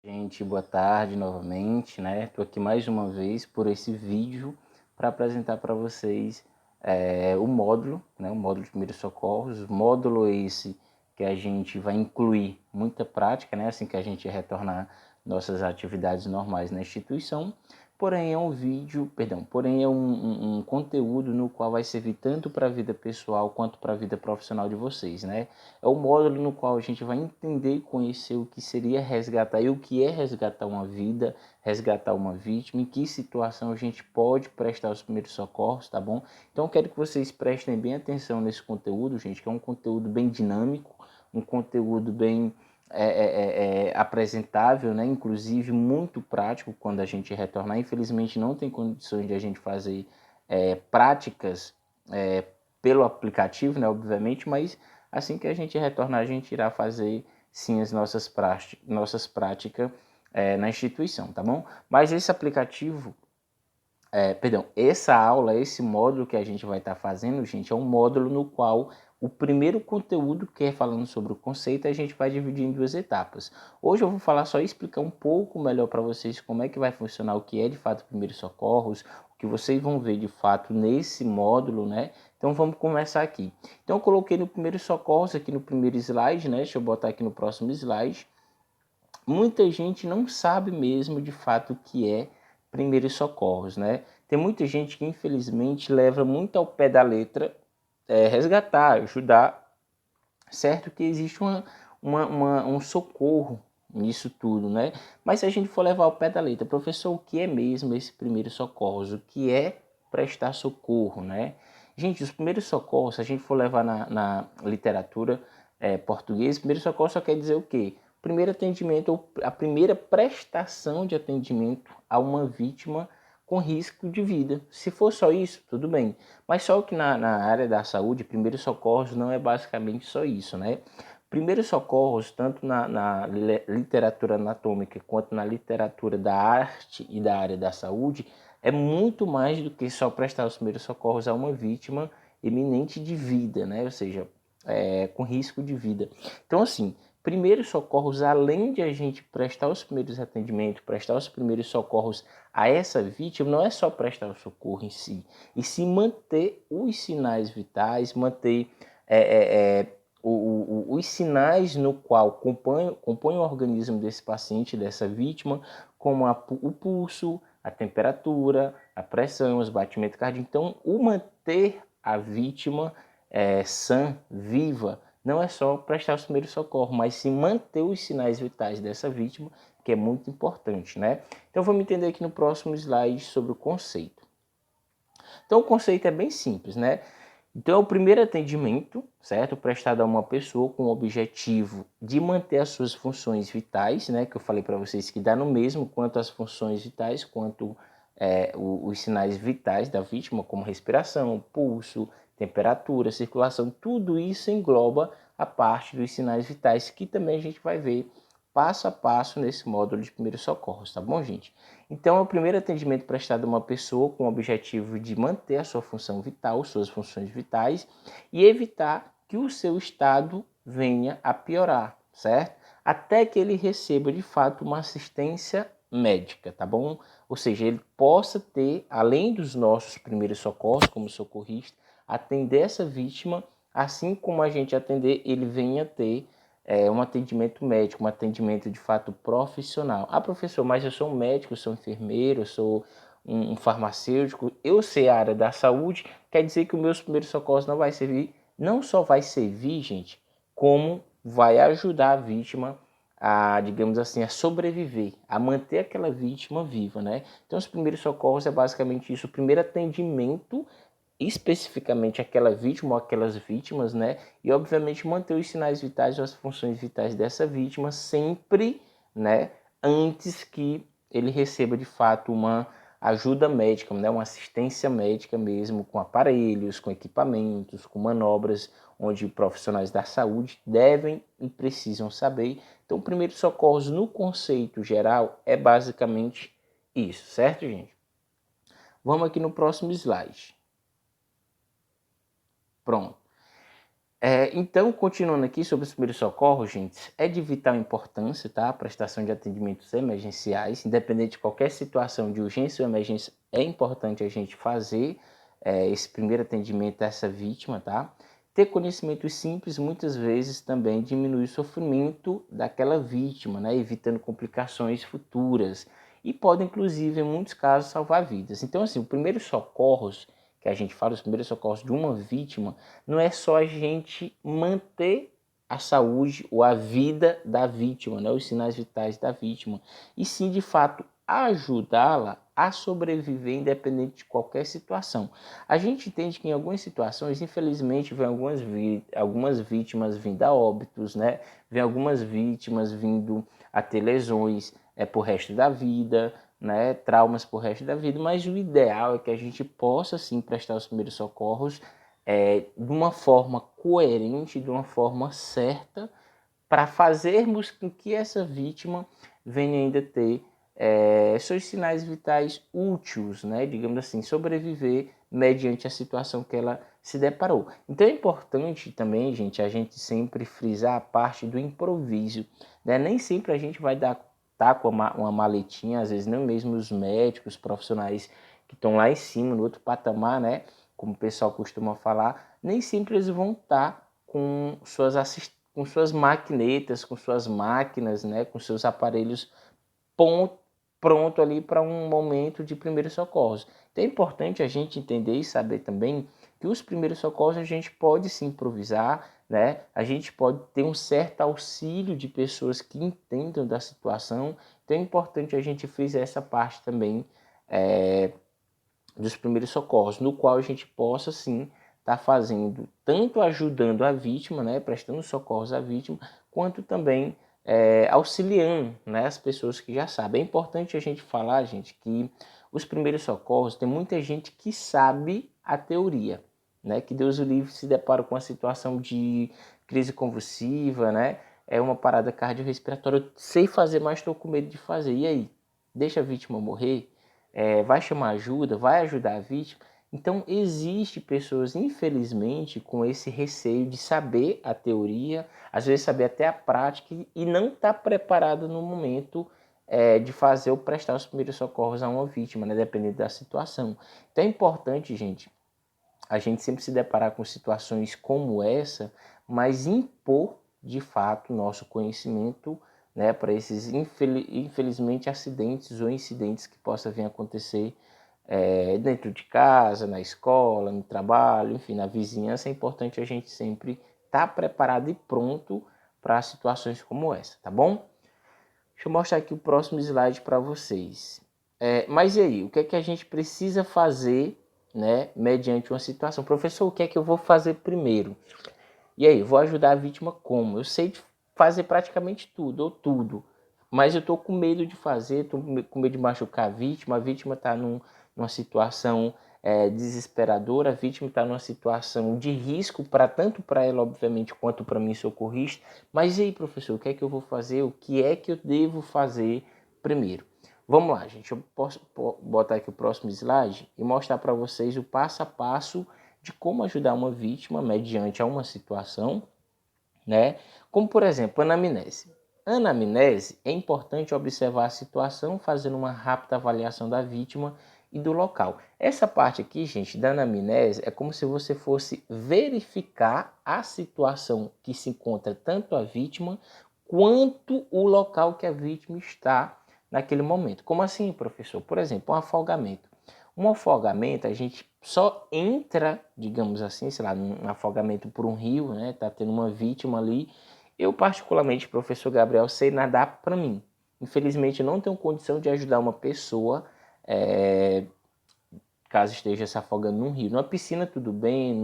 Gente, boa tarde novamente, né? Estou aqui mais uma vez por esse vídeo para apresentar para vocês o módulo, né? O módulo de primeiros socorros, módulo esse que a gente vai incluir muita prática, né? Assim que a gente retornar nossas atividades normais na instituição. Porém é um vídeo, perdão, porém é um conteúdo no qual vai servir tanto para a vida pessoal quanto para a vida profissional de vocês, né? É o módulo no qual a gente vai entender e conhecer o que seria resgatar e o que é resgatar uma vida, resgatar uma vítima, em que situação a gente pode prestar os primeiros socorros, tá bom? Então eu quero que vocês prestem bem atenção nesse conteúdo, gente, que é um conteúdo bem dinâmico, um conteúdo bem apresentável, né? Inclusive muito prático quando a gente retornar. Infelizmente não tem condições de a gente fazer práticas pelo aplicativo, né? Obviamente, mas assim que a gente retornar, a gente irá fazer sim as nossas práticas na instituição, tá bom? Mas esse aplicativo, essa aula, esse módulo que a gente vai estar fazendo, gente, é um módulo no qual o primeiro conteúdo, que é falando sobre o conceito, a gente vai dividir em duas etapas. Hoje eu vou falar só explicar um pouco melhor para vocês como é que vai funcionar, o que é de fato primeiros socorros, o que vocês vão ver de fato nesse módulo, né? Então vamos começar aqui. Então eu coloquei no primeiro socorros aqui no primeiro slide, né? Deixa eu botar aqui no próximo slide. Muita gente não sabe mesmo de fato o que é primeiros socorros, né? Tem muita gente que infelizmente leva muito ao pé da letra resgatar, ajudar, certo que existe um socorro nisso tudo, né? Mas se a gente for levar ao pé da letra, professor, o que é mesmo esse primeiros socorros? O que é prestar socorro, né? Gente, os primeiros socorros, se a gente for levar na literatura portuguesa, primeiro socorro só quer dizer o quê? Primeiro atendimento, ou a primeira prestação de atendimento a uma vítima com risco de vida. Se for só isso, tudo bem. Mas só que na área da saúde, primeiros socorros não é basicamente só isso, né? Primeiros socorros, tanto na literatura anatômica quanto na literatura da arte e da área da saúde, é muito mais do que só prestar os primeiros socorros a uma vítima iminente de vida, né? Ou seja, com risco de vida. Então, assim, primeiros socorros, além de a gente prestar os primeiros atendimentos, prestar os primeiros socorros a essa vítima, não é só prestar o socorro em si, e se manter os sinais vitais, manter os sinais no qual compõe o organismo desse paciente, dessa vítima, como o pulso, a temperatura, a pressão, os batimentos cardíacos. Então, o manter a vítima sã, viva, não é só prestar os primeiros socorros, mas sim manter os sinais vitais dessa vítima, que é muito importante, né? Então vamos entender aqui no próximo slide sobre o conceito. Então o conceito é bem simples, né? Então é o primeiro atendimento, certo? Prestado a uma pessoa com o objetivo de manter as suas funções vitais, né? Que eu falei para vocês que dá no mesmo quanto as funções vitais, quanto os sinais vitais da vítima, como respiração, pulso, temperatura, circulação, tudo isso engloba a parte dos sinais vitais, que também a gente vai ver passo a passo nesse módulo de primeiros socorros, tá bom, gente? Então, é o primeiro atendimento prestado a uma pessoa com o objetivo de manter a sua função vital, suas funções vitais, e evitar que o seu estado venha a piorar, certo? Até que ele receba, de fato, uma assistência médica, tá bom? Ou seja, ele possa ter, além dos nossos primeiros socorros, como socorrista, atender essa vítima, assim como a gente atender, ele venha ter um atendimento médico, um atendimento de fato profissional. Ah, professor, mas eu sou um médico, eu sou um enfermeiro, eu sou um farmacêutico, eu sei a área da saúde, quer dizer que os meus primeiros socorros não vai servir, não só vai servir, gente, como vai ajudar a vítima a, digamos assim, a sobreviver, a manter aquela vítima viva, né? Então, os primeiros socorros é basicamente isso, o primeiro atendimento especificamente aquela vítima ou aquelas vítimas, né? E obviamente manter os sinais vitais ou as funções vitais dessa vítima sempre, né? Antes que ele receba de fato uma ajuda médica, né? Uma assistência médica mesmo, com aparelhos, com equipamentos, com manobras, onde profissionais da saúde devem e precisam saber. Então, primeiros socorros no conceito geral é basicamente isso, certo, gente? Vamos aqui no próximo slide. Pronto. Então, continuando aqui sobre os primeiros socorros, gente, é de vital importância, tá? A prestação de atendimentos emergenciais, independente de qualquer situação de urgência ou emergência, é importante a gente fazer esse primeiro atendimento a essa vítima, tá? Ter conhecimentos simples, muitas vezes, também diminui o sofrimento daquela vítima, né? Evitando complicações futuras. E pode, inclusive, em muitos casos, salvar vidas. Então, assim, o primeiro socorros que a gente fala, os primeiros socorros de uma vítima, não é só a gente manter a saúde ou a vida da vítima, né, os sinais vitais da vítima, e sim, de fato, ajudá-la a sobreviver independente de qualquer situação. A gente entende que em algumas situações, infelizmente, vem algumas vítimas vindo a óbitos, né? Vem algumas vítimas vindo a ter lesões por resto da vida, né? Traumas por resto da vida, mas o ideal é que a gente possa sim prestar os primeiros socorros de uma forma coerente, de uma forma certa, para fazermos com que essa vítima venha ainda ter seus sinais vitais úteis, né? Digamos assim, sobreviver mediante a situação que ela se deparou. Então é importante também, gente, a gente sempre frisar a parte do improviso, né? Nem sempre a gente vai tá com uma maletinha, às vezes não mesmo os médicos, os profissionais que estão lá em cima, no outro patamar, né? Como o pessoal costuma falar, nem sempre eles vão estar com suas maquinetas, com suas máquinas, né? Com seus aparelhos pronto ali para um momento de primeiros socorros. Então é importante a gente entender e saber também que os primeiros socorros a gente pode se improvisar, né? A gente pode ter um certo auxílio de pessoas que entendam da situação. Então é importante a gente fazer essa parte também dos primeiros socorros, no qual a gente possa sim estar fazendo, tanto ajudando a vítima, né, prestando socorros à vítima, quanto também auxiliando, né, as pessoas que já sabem. É importante a gente falar, gente, que os primeiros socorros, tem muita gente que sabe a teoria, né, que Deus o livre se depara com a situação de crise convulsiva, né, é uma parada cardiorrespiratória, eu sei fazer, mas estou com medo de fazer. E aí? Deixa a vítima morrer? Vai chamar ajuda? Vai ajudar a vítima? Então, existe pessoas, infelizmente, com esse receio de saber a teoria, às vezes saber até a prática, e não está preparado no momento de fazer ou prestar os primeiros socorros a uma vítima, né, dependendo da situação. Então, é importante, gente, a gente sempre se deparar com situações como essa, mas impor, de fato, nosso conhecimento, né, para esses, infelizmente, acidentes ou incidentes que possam vir a acontecer dentro de casa, na escola, no trabalho, enfim, na vizinhança. É importante a gente sempre estar preparado e pronto para situações como essa, tá bom? Deixa eu mostrar aqui o próximo slide para vocês. Mas e aí, o que é que a gente precisa fazer, né, mediante uma situação? Professor, o que é que eu vou fazer primeiro? E aí, vou ajudar a vítima como? Eu sei fazer praticamente tudo, ou tudo, mas eu estou com medo de fazer, estou com medo de machucar a vítima está numa situação desesperadora, a vítima está numa situação de risco, tanto para ela, obviamente, quanto para mim, socorrista. Mas e aí, professor, o que é que eu vou fazer? O que é que eu devo fazer primeiro? Vamos lá, gente, eu posso botar aqui o próximo slide e mostrar para vocês o passo a passo de como ajudar uma vítima mediante a uma situação, né? Como, por exemplo, anamnese. Anamnese é importante observar a situação, fazendo uma rápida avaliação da vítima e do local. Essa parte aqui, gente, da anamnese é como se você fosse verificar a situação que se encontra tanto a vítima quanto o local que a vítima está naquele momento. Como assim, professor? Por exemplo, um afogamento. Um afogamento, a gente só entra, digamos assim, sei lá, num afogamento por um rio, né? Tá tendo uma vítima ali. Eu, particularmente, professor Gabriel, sei nadar para mim. Infelizmente, não tenho condição de ajudar uma pessoa caso esteja se afogando num rio. Numa piscina, tudo bem,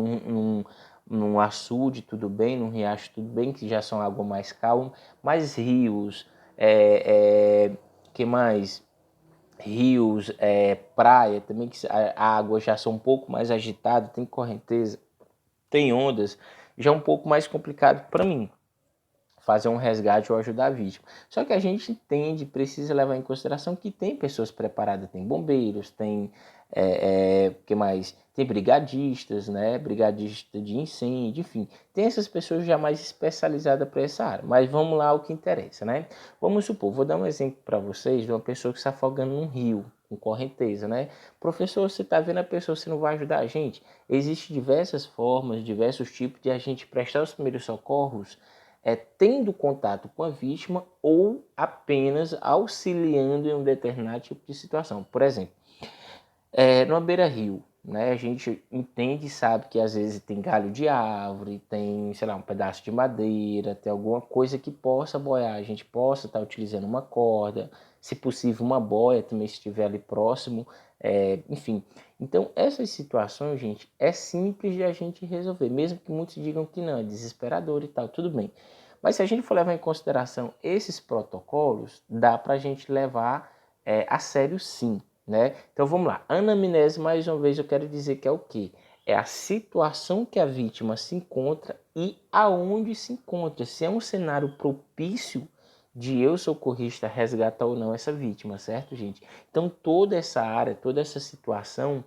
num açude, tudo bem, num riacho, tudo bem, que já são água mais calma, mas rios, que mais? Rios, praia, também que a água já são um pouco mais agitada, tem correnteza, tem ondas, já é um pouco mais complicado para mim. fazer um resgate ou ajudar a vítima. Só que a gente entende, precisa levar em consideração que tem pessoas preparadas, tem bombeiros, tem que mais? Tem brigadistas, né? Brigadista de incêndio, enfim. Tem essas pessoas já mais especializadas para essa área. Mas vamos lá ao que interessa, né? Vamos supor, vou dar um exemplo para vocês de uma pessoa que está afogando num rio, com correnteza, né? Professor, você está vendo a pessoa, você não vai ajudar a gente? Existem diversas formas, diversos tipos de a gente prestar os primeiros socorros tendo contato com a vítima ou apenas auxiliando em um determinado tipo de situação. Por exemplo, numa beira-rio, né, a gente entende e sabe que às vezes tem galho de árvore, tem, sei lá, um pedaço de madeira, tem alguma coisa que possa boiar, a gente possa estar utilizando uma corda, se possível uma boia também se estiver ali próximo, enfim. Então essas situações, gente, é simples de a gente resolver, mesmo que muitos digam que não, é desesperador e tal, tudo bem. Mas se a gente for levar em consideração esses protocolos, dá para a gente levar a sério sim. Né? Então vamos lá, anamnese, mais uma vez eu quero dizer que é o quê? É a situação que a vítima se encontra e aonde se encontra. Se é um cenário propício de eu, socorrista, resgatar ou não essa vítima, certo, gente? Então toda essa área, toda essa situação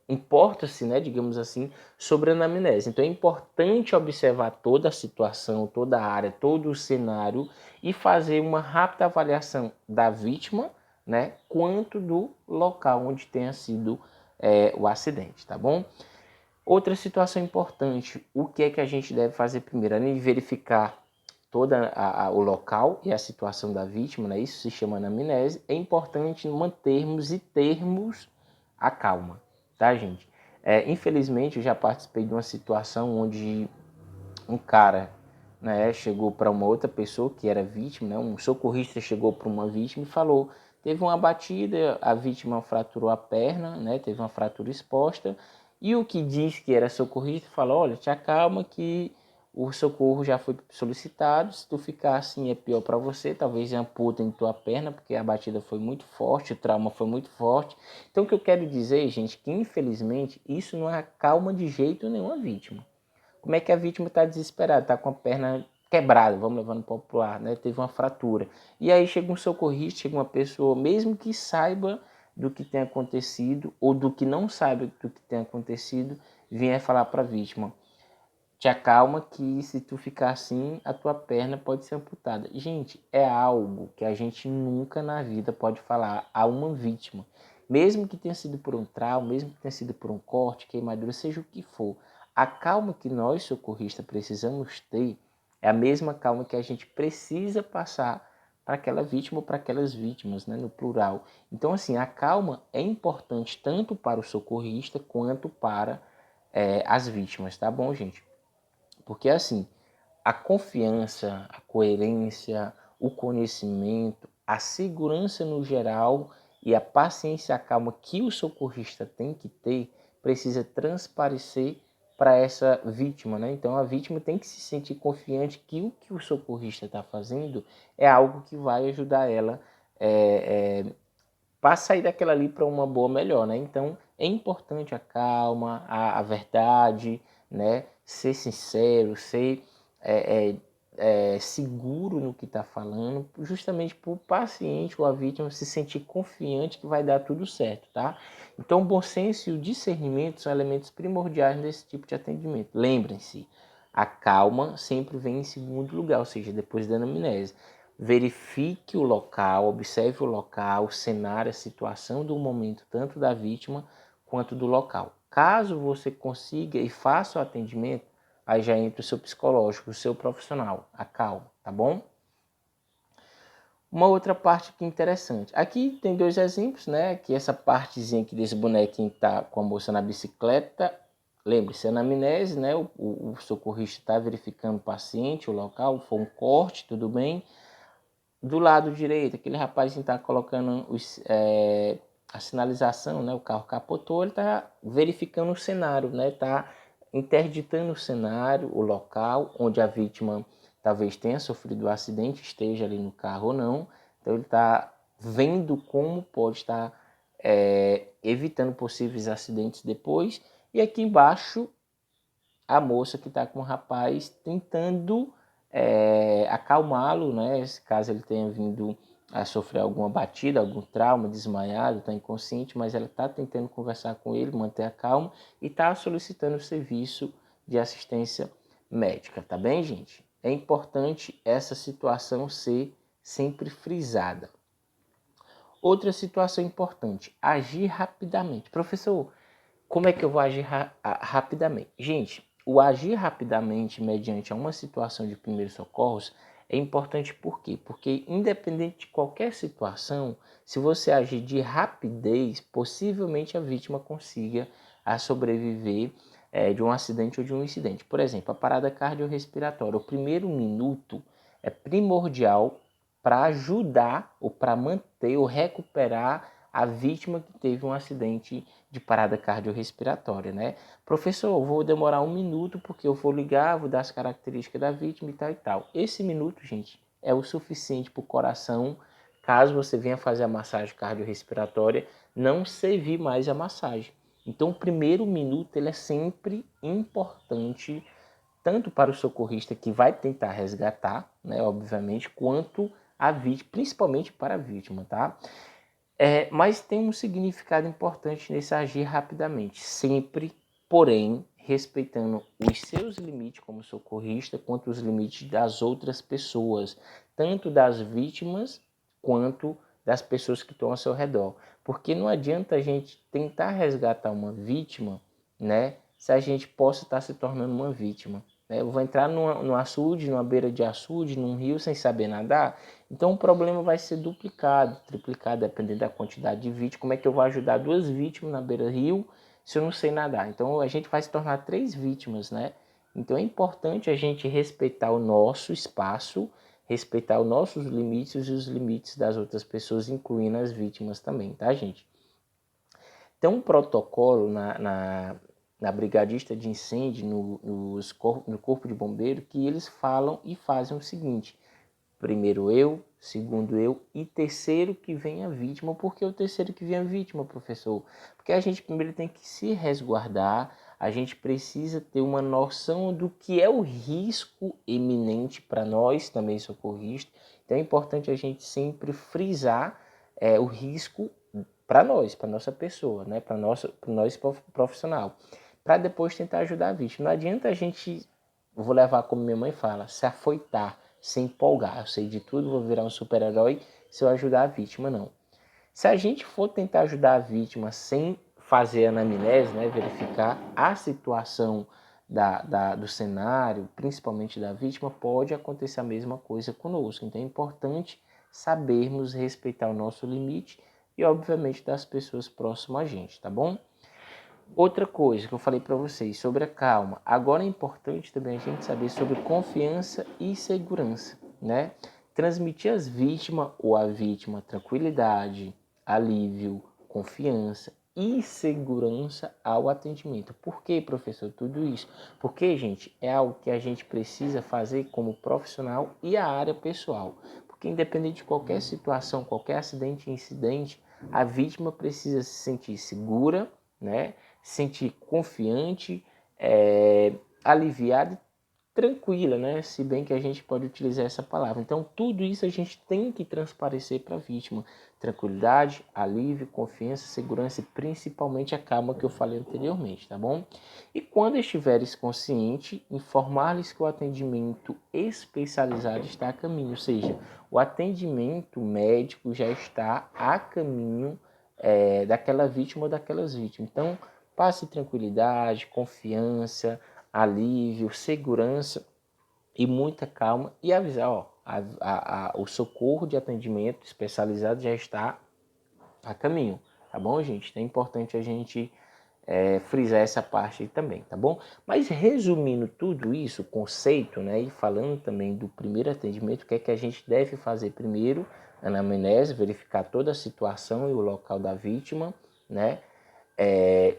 importa-se, né, digamos assim, sobre a anamnese. Então é importante observar toda a situação, toda a área, todo o cenário e fazer uma rápida avaliação da vítima, né, quanto do local onde tenha sido o acidente, tá bom? Outra situação importante, o que é que a gente deve fazer primeiro? Além de verificar todo o local e a situação da vítima, né, isso se chama anamnese, é importante mantermos e termos a calma, tá, gente? Infelizmente, eu já participei de uma situação onde um cara, né, chegou para uma outra pessoa que era vítima, né, um socorrista chegou para uma vítima e falou: teve uma batida, a vítima fraturou a perna, né, teve uma fratura exposta, e o que diz que era socorrista falou: olha, te acalma que o socorro já foi solicitado, se tu ficar assim é pior para você, talvez amputem tua perna, porque a batida foi muito forte, o trauma foi muito forte. Então o que eu quero dizer, gente, que infelizmente isso não acalma de jeito nenhum a vítima. Como é que a vítima está desesperada, está com a perna quebrada, vamos levar no popular, né? Teve uma fratura. E aí chega um socorrista, chega uma pessoa, mesmo que saiba do que tem acontecido, ou do que não sabe do que tem acontecido, vier falar para a vítima: te acalma que se tu ficar assim, a tua perna pode ser amputada. Gente, é algo que a gente nunca na vida pode falar a uma vítima. Mesmo que tenha sido por um trauma, mesmo que tenha sido por um corte, queimadura, seja o que for. A calma que nós socorristas precisamos ter é a mesma calma que a gente precisa passar para aquela vítima ou para aquelas vítimas, né, no plural. Então, assim, a calma é importante tanto para o socorrista quanto para as vítimas, tá bom, gente? Porque assim, a confiança, a coerência, o conhecimento, a segurança no geral e a paciência e a calma que o socorrista tem que ter precisa transparecer para essa vítima, né? Então a vítima tem que se sentir confiante que o que o socorrista está fazendo é algo que vai ajudar ela para sair daquela ali para uma boa melhor, né? Então é importante a calma, a verdade, né? Ser sincero, ser seguro no que está falando, justamente para o paciente ou a vítima se sentir confiante que vai dar tudo certo, tá? Então o bom senso e o discernimento são elementos primordiais desse tipo de atendimento. Lembrem-se, a calma sempre vem em segundo lugar, ou seja, depois da anamnese. Verifique o local, observe o local, o cenário, a situação do momento, tanto da vítima quanto do local. Caso você consiga e faça o atendimento, aí já entra o seu psicológico, o seu profissional, a calma, tá bom? Uma outra parte que é interessante. Aqui tem dois exemplos, né? Que essa partezinha aqui desse bonequinho tá com a moça na bicicleta. Lembre-se, anamnese, né? O socorrista está verificando o paciente, o local, foi um corte, tudo bem. Do lado direito, aquele rapaz está colocando a sinalização, né? O carro capotou, ele está verificando o cenário, né? Está interditando o cenário, o local onde a vítima talvez tenha sofrido o acidente, esteja ali no carro ou não. Então ele está vendo como pode estar evitando possíveis acidentes depois. E aqui embaixo a moça que está com o rapaz tentando acalmá-lo, né? Caso ele tenha vindo a sofrer alguma batida, algum trauma, desmaiado, está inconsciente, mas ela está tentando conversar com ele, manter a calma e está solicitando o serviço de assistência médica, tá bem, gente? É importante essa situação ser sempre frisada. Outra situação importante, agir rapidamente. Professor, como é que eu vou agir rapidamente? Gente, o agir rapidamente mediante uma situação de primeiros socorros é importante por quê? Porque independente de qualquer situação, se você agir de rapidez, possivelmente a vítima consiga sobreviver de um acidente ou de um incidente. Por exemplo, a parada cardiorrespiratória. O primeiro minuto é primordial para ajudar ou para manter ou recuperar a vítima que teve um acidente de parada cardiorrespiratória, né? Professor, eu vou demorar 1 minuto porque eu vou ligar, vou dar as características da vítima e tal e tal. Esse minuto, gente, é o suficiente para o coração, caso você venha fazer a massagem cardiorrespiratória, não servir mais a massagem. Então, o primeiro minuto ele é sempre importante, tanto para o socorrista que vai tentar resgatar, né, obviamente, quanto a vítima, principalmente para a vítima, tá? Mas tem um significado importante nesse agir rapidamente, sempre, porém, respeitando os seus limites como socorrista, quanto os limites das outras pessoas, tanto das vítimas quanto das pessoas que estão ao seu redor. Porque não adianta a gente tentar resgatar uma vítima, né, se a gente possa estar se tornando uma vítima. Eu vou entrar num açude, numa beira de açude, num rio sem saber nadar, então o problema vai ser duplicado, triplicado, dependendo da quantidade de vítimas. Como é que eu vou ajudar 2 vítimas na beira-rio se eu não sei nadar? Então a gente vai se tornar 3 vítimas, né? Então é importante a gente respeitar o nosso espaço, respeitar os nossos limites e os limites das outras pessoas, incluindo as vítimas também, tá, gente? Tem um protocolo na brigadista de incêndio, no corpo de bombeiro, que eles falam e fazem o seguinte: primeiro eu, segundo eu e terceiro que vem a vítima. Por que o terceiro que vem a vítima, professor? Porque a gente primeiro tem que se resguardar, a gente precisa ter uma noção do que é o risco iminente para nós, também socorristas. Então é importante a gente sempre frisar o risco para nós, para nossa pessoa, né? Para nós profissional, para depois tentar ajudar a vítima. Não adianta a gente, vou levar como minha mãe fala, se afoitar, se empolgar. Eu sei de tudo, vou virar um super-herói se eu ajudar a vítima, não. Se a gente for tentar ajudar a vítima sem fazer anamnese, né, verificar a situação do cenário, principalmente da vítima, pode acontecer a mesma coisa conosco. Então é importante sabermos respeitar o nosso limite e, obviamente, das pessoas próximas a gente, tá bom? Outra coisa que eu falei para vocês sobre a calma. Agora é importante também a gente saber sobre confiança e segurança, né? Transmitir às vítimas ou à vítima tranquilidade, alívio, confiança e segurança ao atendimento. Por que, professor, tudo isso? Porque, gente, é algo que a gente precisa fazer como profissional e a área pessoal. Porque independente de qualquer situação, qualquer acidente, incidente, a vítima precisa se sentir segura, né? Se sentir confiante, aliviada e tranquila, né? Se bem que a gente pode utilizar essa palavra. Então, tudo isso a gente tem que transparecer para a vítima. Tranquilidade, alívio, confiança, segurança e principalmente a calma que eu falei anteriormente, tá bom? E quando estiveres consciente, informar-lhes que o atendimento especializado está a caminho, ou seja, o atendimento médico já está a caminho daquela vítima ou daquelas vítimas. Então, passe tranquilidade, confiança, alívio, segurança e muita calma e avisar, o socorro de atendimento especializado já está a caminho, tá bom, gente? Então é importante a gente frisar essa parte aí também, tá bom? Mas resumindo tudo isso, o conceito, né, e falando também do primeiro atendimento, o que é que a gente deve fazer primeiro? Anamnese, verificar toda a situação e o local da vítima, né?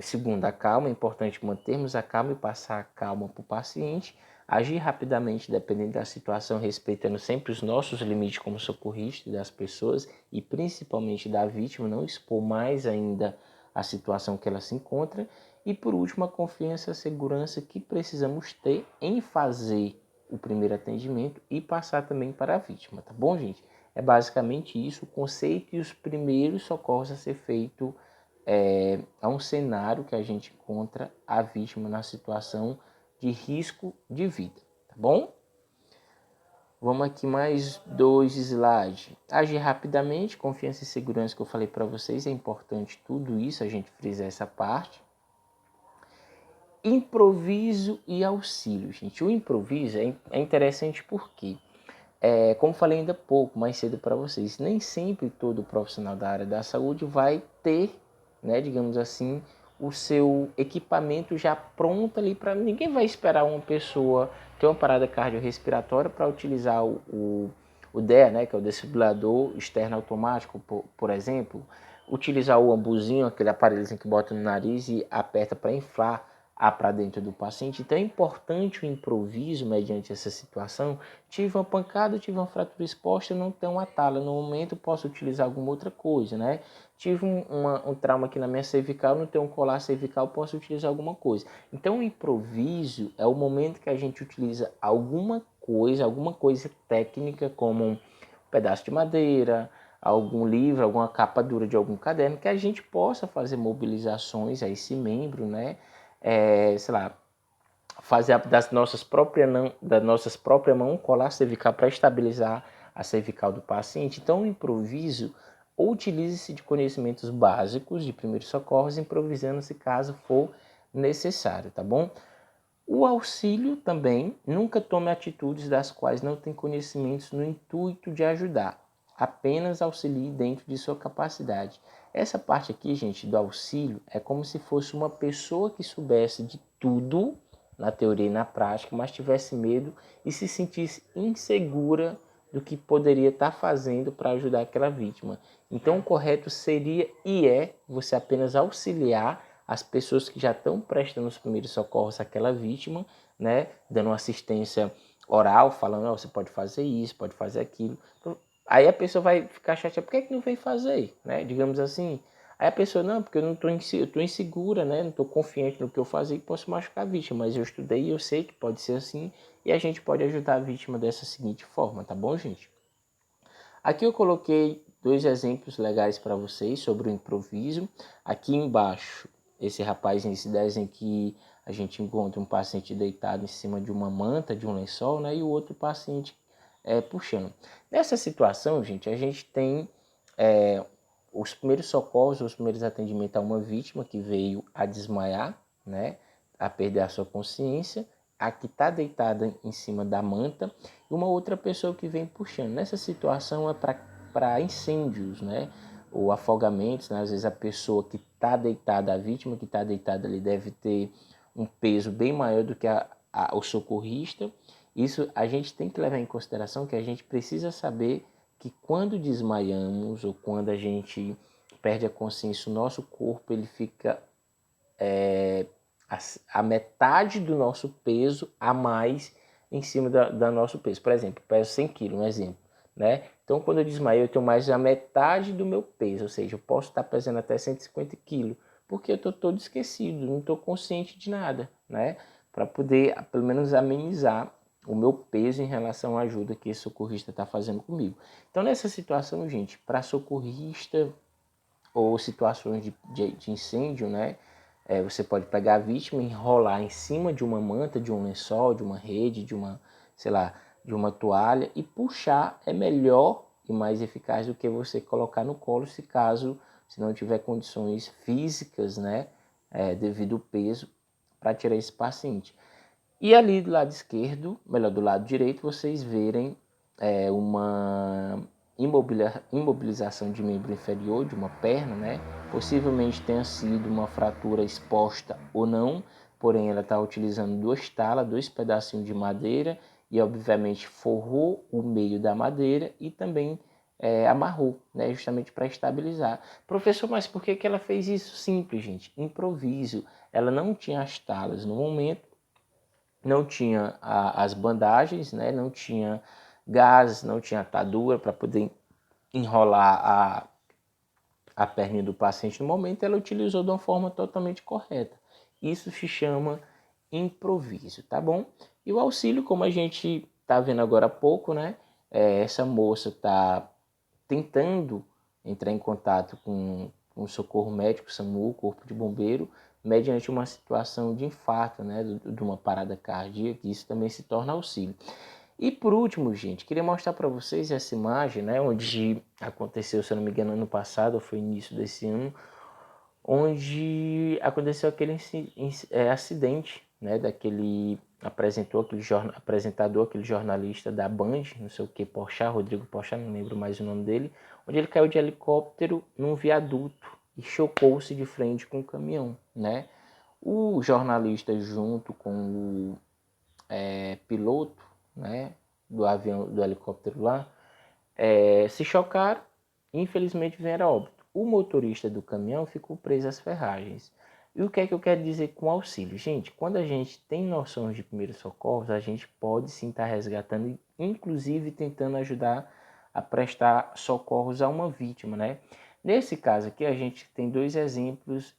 Segundo, a calma, é importante mantermos a calma e passar a calma para o paciente, agir rapidamente dependendo da situação, respeitando sempre os nossos limites como socorrista das pessoas e principalmente da vítima, não expor mais ainda a situação que ela se encontra E por último, a confiança e a segurança que precisamos ter em fazer o primeiro atendimento e passar também para a vítima, tá bom, gente? É basicamente isso, o conceito e os primeiros socorros a ser feito a um cenário que a gente encontra a vítima na situação de risco de vida, tá bom? Vamos aqui mais 2 slides. Agir rapidamente, confiança e segurança que eu falei para vocês, é importante tudo isso, a gente frisar essa parte. Improviso e auxílio, gente. O improviso é interessante porque, como falei ainda pouco, mais cedo para vocês, nem sempre todo profissional da área da saúde vai ter, né, digamos assim, o seu equipamento já pronto ali para... Ninguém vai esperar uma pessoa ter uma parada cardiorrespiratória para utilizar o DEA, né, que é o desfibrilador externo automático, por exemplo, utilizar o ambuzinho, aquele aparelhozinho que bota no nariz e aperta para inflar para dentro do paciente. Então é importante o improviso mediante essa situação. Tive uma pancada, tive uma fratura exposta, não tenho uma tala. No momento posso utilizar alguma outra coisa, né? Tive um trauma aqui na minha cervical, não tenho um colar cervical, posso utilizar alguma coisa. Então o improviso é o momento que a gente utiliza alguma coisa técnica, como um pedaço de madeira, algum livro, alguma capa dura de algum caderno, que a gente possa fazer mobilizações a esse membro, né? Sei lá, fazer das nossas próprias mãos colar cervical para estabilizar a cervical do paciente. Então, o improviso, utilize-se de conhecimentos básicos de primeiros socorros, improvisando-se caso for necessário, tá bom? O auxílio também, nunca tome atitudes das quais não tem conhecimentos no intuito de ajudar. Apenas auxilie dentro de sua capacidade. Essa parte aqui, gente, do auxílio, é como se fosse uma pessoa que soubesse de tudo, na teoria e na prática, mas tivesse medo e se sentisse insegura do que poderia estar fazendo para ajudar aquela vítima. Então, o correto seria e é você apenas auxiliar as pessoas que já estão prestando os primeiros socorros àquela vítima, né, dando uma assistência oral, falando, oh, você pode fazer isso, pode fazer aquilo. Aí a pessoa vai ficar chateada, por que não veio fazer, né? Digamos assim. Aí a pessoa, não, porque eu estou insegura, né? Não estou confiante no que eu fazer e posso machucar a vítima, mas eu estudei e eu sei que pode ser assim e a gente pode ajudar a vítima dessa seguinte forma, tá bom, gente? Aqui eu coloquei 2 exemplos legais para vocês sobre o improviso. Aqui embaixo, esse rapaz nesse desenho que a gente encontra um paciente deitado em cima de uma manta, de um lençol, né? E o outro paciente puxando. Nessa situação, gente, a gente tem os primeiros socorros, os primeiros atendimentos a uma vítima que veio a desmaiar, né? A perder a sua consciência, a que está deitada em cima da manta, e uma outra pessoa que vem puxando. Nessa situação é para incêndios, né? Ou afogamentos, né? Às vezes a pessoa que está deitada, a vítima que está deitada ali deve ter um peso bem maior do que o socorrista. Isso a gente tem que levar em consideração, que a gente precisa saber que quando desmaiamos ou quando a gente perde a consciência, o nosso corpo ele fica a metade do nosso peso a mais em cima da nosso peso. Por exemplo, peso 100 kg, um exemplo, né? Então, quando eu desmaio, eu tenho mais da metade do meu peso, ou seja, eu posso estar pesando até 150 kg, porque eu estou todo esquecido, não estou consciente de nada, né? Para poder, pelo menos, amenizar o meu peso em relação à ajuda que esse socorrista está fazendo comigo. Então, nessa situação, gente, para socorrista ou situações de incêndio, né? Você pode pegar a vítima, enrolar em cima de uma manta, de um lençol, de uma rede, de uma, sei lá, de uma toalha e puxar é melhor e mais eficaz do que você colocar no colo se não tiver condições físicas, né? Devido ao peso, para tirar esse paciente. E ali do lado esquerdo, melhor, do lado direito, vocês verem uma imobilização de membro inferior, de uma perna, né? Possivelmente tenha sido uma fratura exposta ou não, porém ela está utilizando 2 talas, 2 pedacinhos de madeira e obviamente forrou o meio da madeira e também amarrou, né? Justamente para estabilizar. Professor, mas por que ela fez isso? Simples, gente, improviso. Ela não tinha as talas no momento, não tinha as bandagens, né? Não tinha gás, não tinha atadura para poder enrolar a perna do paciente no momento, ela utilizou de uma forma totalmente correta. isso se chama improviso, tá bom? E o auxílio, como a gente tá vendo agora há pouco, né? Essa moça tá tentando entrar em contato com o socorro médico, SAMU, Corpo de Bombeiro, mediante uma situação de infarto, né, de uma parada cardíaca, isso também se torna auxílio. E por último, gente, queria mostrar para vocês essa imagem, né, onde aconteceu, se eu não me engano, ano passado, ou foi início desse ano, onde aconteceu aquele acidente, né, daquele apresentador, aquele jornalista da Band, não sei o que, Porchat, Rodrigo Porchat, não lembro mais o nome dele, onde ele caiu de helicóptero num viaduto e chocou-se de frente com um caminhão, né? O jornalista junto com o piloto, né, do avião, do helicóptero lá, se chocaram e infelizmente vieram a óbito. O motorista do caminhão ficou preso às ferragens. E o que é que eu quero dizer com auxílio? Gente, quando a gente tem noções de primeiros socorros, a gente pode sim estar resgatando, inclusive tentando ajudar a prestar socorros a uma vítima, né? Nesse caso aqui, a gente tem dois exemplos,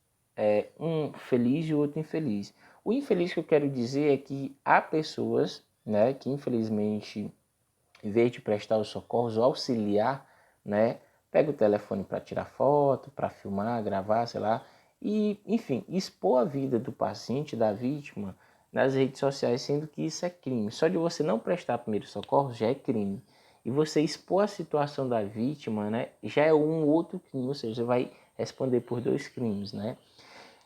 um feliz e o outro infeliz. O infeliz que eu quero dizer é que há pessoas, né, que infelizmente, em vez de prestar os socorros ou auxiliar, né, pega o telefone para tirar foto, para filmar, gravar, sei lá, e, enfim, expor a vida do paciente, da vítima, nas redes sociais, sendo que isso é crime. Só de você não prestar primeiros socorros já é crime. E você expor a situação da vítima, né, já é um outro crime, ou seja, você vai responder por dois crimes, né?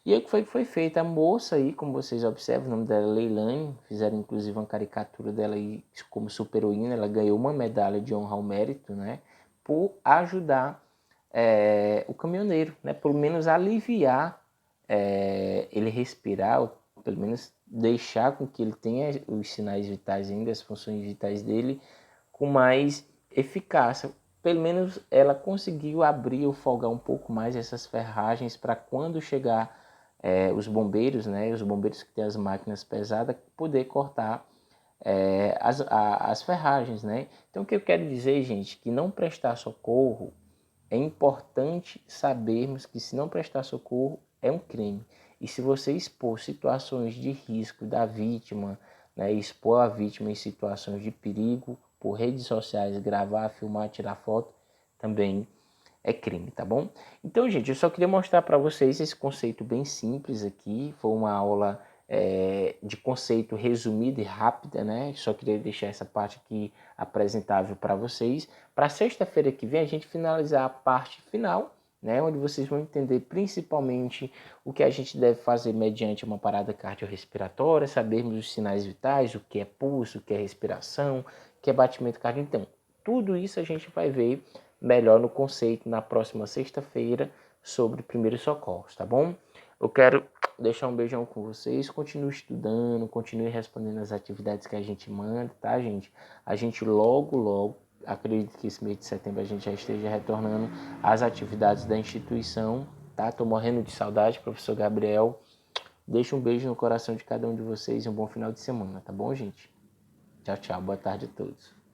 E aí o que foi feito? A moça aí, como vocês observam, o nome dela é Leilane, fizeram inclusive uma caricatura dela aí como super-heroína, ela ganhou uma medalha de honra ao mérito, né, por ajudar o caminhoneiro, né, pelo menos aliviar ele respirar, ou pelo menos deixar com que ele tenha os sinais vitais ainda, as funções vitais dele, com mais eficácia. Pelo menos ela conseguiu abrir ou folgar um pouco mais essas ferragens para quando chegar os bombeiros, né, os bombeiros que têm as máquinas pesadas, poder cortar as ferragens, né? Então o que eu quero dizer, gente, que não prestar socorro é importante sabermos que se não prestar socorro é um crime. E se você expor situações de risco da vítima, né, expor a vítima em situações de perigo por redes sociais, gravar, filmar, tirar foto, também é crime, tá bom? Então, gente, eu só queria mostrar para vocês esse conceito bem simples aqui. Foi uma aula de conceito resumida e rápida, né? Só queria deixar essa parte aqui apresentável para vocês. Para sexta-feira que vem, a gente finalizar a parte final, né? Onde vocês vão entender principalmente o que a gente deve fazer mediante uma parada cardiorrespiratória, sabermos os sinais vitais, o que é pulso, o que é respiração, o que é batimento cardíaco. Então, tudo isso a gente vai ver melhor no conceito na próxima sexta-feira sobre primeiros socorros, tá bom? Eu quero deixar um beijão com vocês, continue estudando, continue respondendo as atividades que a gente manda, tá, gente? A gente logo, acredito que esse mês de setembro a gente já esteja retornando às atividades da instituição, tá? Tô morrendo de saudade, professor Gabriel. Deixa um beijo no coração de cada um de vocês e um bom final de semana, tá bom, gente? Tchau, tchau. Boa tarde a todos.